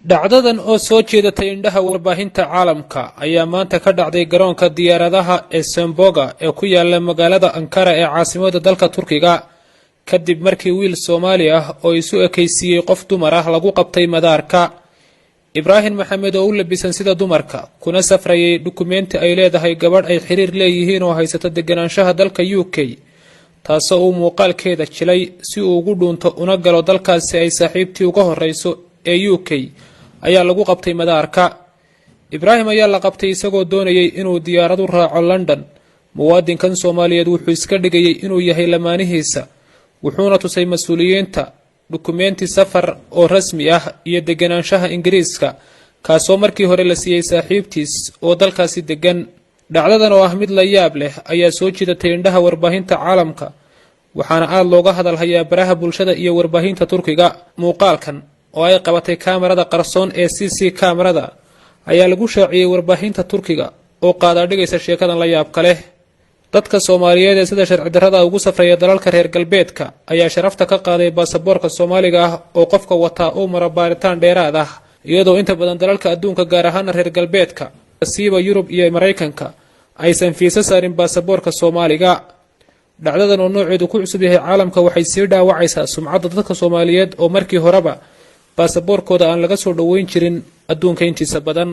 dhacdadan oo soo jeedatay indhaha warbaahinta caalamka ayaa maanta ka dhacday garoonka diyaaradaha ee Semboga ee ku yaala magaalada Ankara ee caasimadda dalka Turkiga kadib markii wiil Soomaali ah oo isu ekeysiyay qof dumar ah lagu qabtay madaarka. Ibrahim Maxamed oo u labisan sida dumarka kuna safrayay dukumeenti ay leedahay gabadh ay xiriir leeyihiin oo haysata deganaanshaha dalka UK taasoo uu muuqaalkeeda jilay si uu ugu dhuunto una galo dalkaasi ay saaxiibtii uga horeyso ee UK ayaa lagu qabtay madaarka. Ibrahim ayaa la qabtay isagoo doonayay inuu diyaarad u raaco London. muwaadinkan Soomaaliyeed wuxuu iska dhigayay inuu yahay lamaanihiisa wuxuuna tusay mas'uuliyiinta dukumeenti safar oo rasmi ah iyo deganaanshaha Ingiriiska kaasoo markii hore la siiyay saaxiibtiis oo dalkaasi degan. dhacdadan oo ah mid la yaab leh ayaa soo jiidatay indhaha warbaahinta caalamka waxaana aad looga hadalhayaa baraha bulshada iyo warbaahinta Turkiga. muuqaalkan oo ay qabatay kaamirada qarsoon ee CC kaamirada ayaa lagu shaaciyay warbaahinta Turkiga oo qaada dhigaysa sheekadan la yaab kale. dadka Soomaaliyeed ee sida sharci darrada ugu safraya dalalka reer galbeedka ayaa sharafta ka qaaday baasaboorka Soomaaliga ah oo qofka wata uu mara baaritaan dheeraad ah iyadoo inta badan dalalka adduunka gaar ahaan reer galbeedka siiba Yurub iyo Mareykanka aysan fiisa saarin baasaboorka Soomaaliga. dhacdadan oo nooceedu ku cusub yahay caalamka waxay sii dhaawacaysaa sumcadda dadka Soomaaliyeed oo markii horeba baasaboorkooda aan laga soo dhaweyn jirin adduunka intiisa badan.